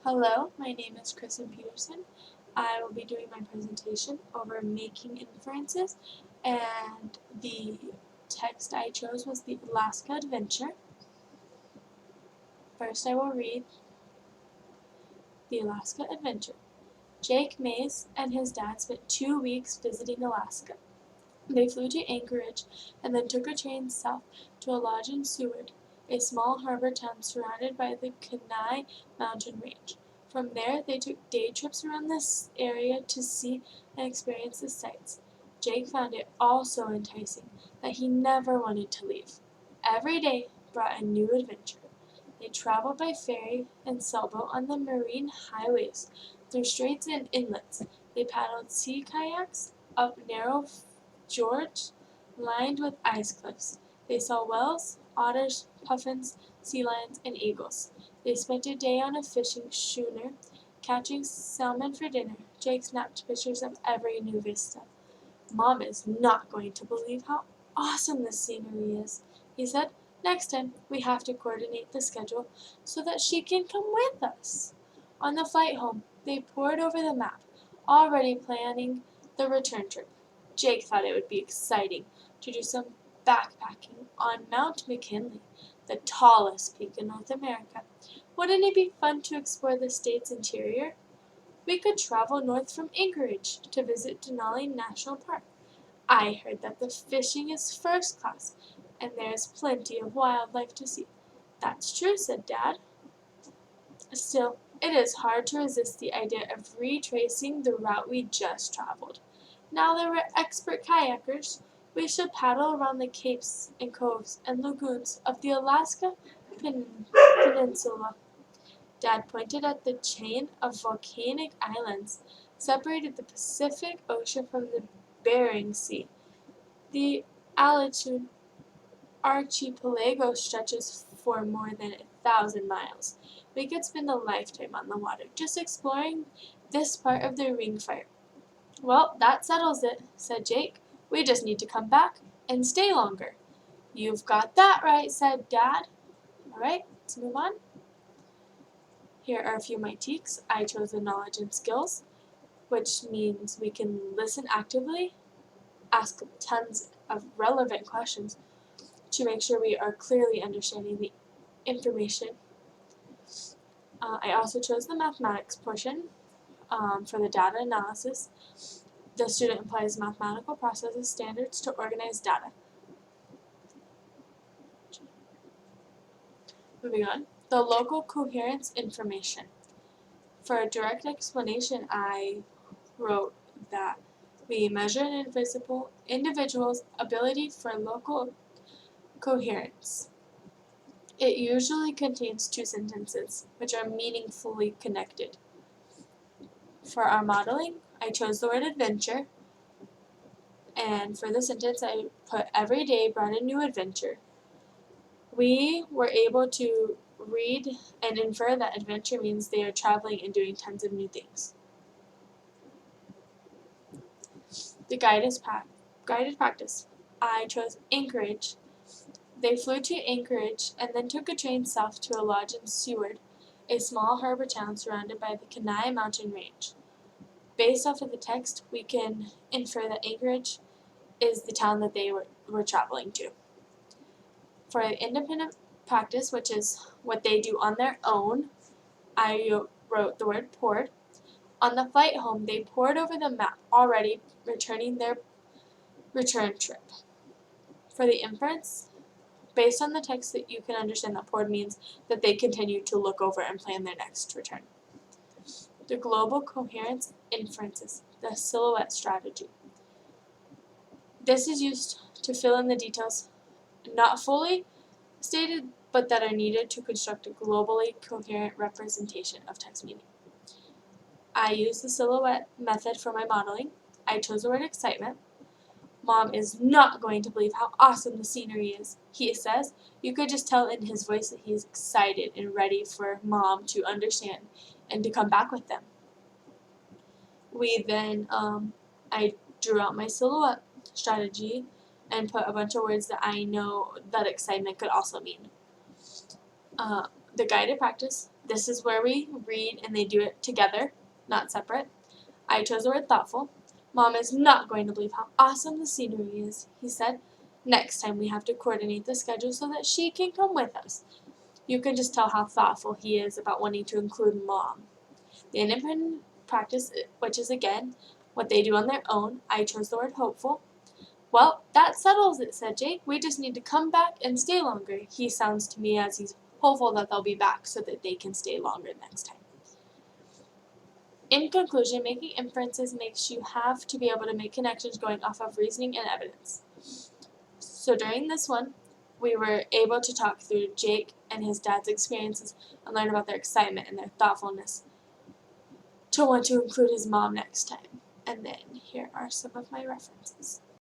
Hello, my name is Kristen Peterson. I will be doing my presentation over making inferences, and the text I chose was the Alaska Adventure. First, I will read the Alaska Adventure. Jake Mays and his dad spent 2 weeks visiting Alaska. They flew to Anchorage and then took a train south to a lodge in Seward, a small harbor town surrounded by the Kenai mountain range. From there, they took day trips around this area to see and experience the sights. Jake found it all so enticing that he never wanted to leave. Every day brought a new adventure. They traveled by ferry and sailboat on the marine highways, through straits and inlets. They paddled sea kayaks up narrow fjords lined with ice cliffs. They saw whales, otters, puffins, sea lions, and eagles. They spent a day on a fishing schooner, catching salmon for dinner. Jake snapped pictures of every new vista. Mom is not going to believe how awesome this scenery is, he said. Next time, we have to coordinate the schedule so that she can come with us. On the flight home, they pored over the map, already planning the return trip. Jake thought it would be exciting to do some backpacking on Mount McKinley, the tallest peak in North America. Wouldn't it be fun to explore the state's interior? We could travel north from Anchorage to visit Denali National Park. I heard that the fishing is first class, and there is plenty of wildlife to see. That's true, said Dad. Still, it is hard to resist the idea of retracing the route we just traveled. Now that we're expert kayakers, we should paddle around the capes and coves and lagoons of the Alaska Peninsula. Dad pointed at the chain of volcanic islands separated the Pacific Ocean from the Bering Sea. The Aleutian archipelago stretches for more than 1,000 miles. We could spend a lifetime on the water just exploring this part of the ring fire. Well, that settles it, said Jake. We just need to come back and stay longer. You've got that right, said Dad. All right, let's move on. Here are a few of my tweaks. I chose the knowledge and skills, which means we can listen actively, ask tons of relevant questions to make sure we are clearly understanding the information. I also chose the mathematics portion for the data analysis. The student applies mathematical processes standards to organize data. Moving on, the local coherence information. For a direct explanation, I wrote that we measure an individual's ability for local coherence. It usually contains 2 sentences, which are meaningfully connected. For our modeling, I chose the word adventure, and for the sentence I put every day brought a new adventure. We were able to read and infer that adventure means they are traveling and doing tons of new things. The guided practice. I chose Anchorage. They flew to Anchorage and then took a train south to a lodge in Seward, a small harbor town surrounded by the Kenai mountain range. Based off of the text, we can infer that Anchorage is the town that they were traveling to. For independent practice, which is what they do on their own, I wrote the word poured. On the flight home, they pored over the map, already returning their return trip. For the inference, based on the text, that you can understand that poured means that they continue to look over and plan their next return. The global coherence inferences, the silhouette strategy. This is used to fill in the details not fully stated, but that are needed to construct a globally coherent representation of text meaning. I use the silhouette method for my modeling. I chose the word excitement. Mom is not going to believe how awesome the scenery is, he says. You could just tell in his voice that he is excited and ready for Mom to understand and to come back with them. I drew out my silhouette strategy and put a bunch of words that I know that excitement could also mean. The guided practice. This is where we read and they do it together, not separate. I chose the word thoughtful. Mom is not going to believe how awesome the scenery is, he said. Next time we have to coordinate the schedule so that she can come with us. You can just tell how thoughtful he is about wanting to include Mom. The independent practice, which is again what they do on their own. I chose the word hopeful. Well, that settles it, said Jake. We just need to come back and stay longer. He sounds to me as he's hopeful that they'll be back so that they can stay longer next time. In conclusion, making inferences makes you have to be able to make connections going off of reasoning and evidence. So during this one, we were able to talk through Jake and his dad's experiences and learn about their excitement and their thoughtfulness to want to include his mom next time. And then here are some of my references.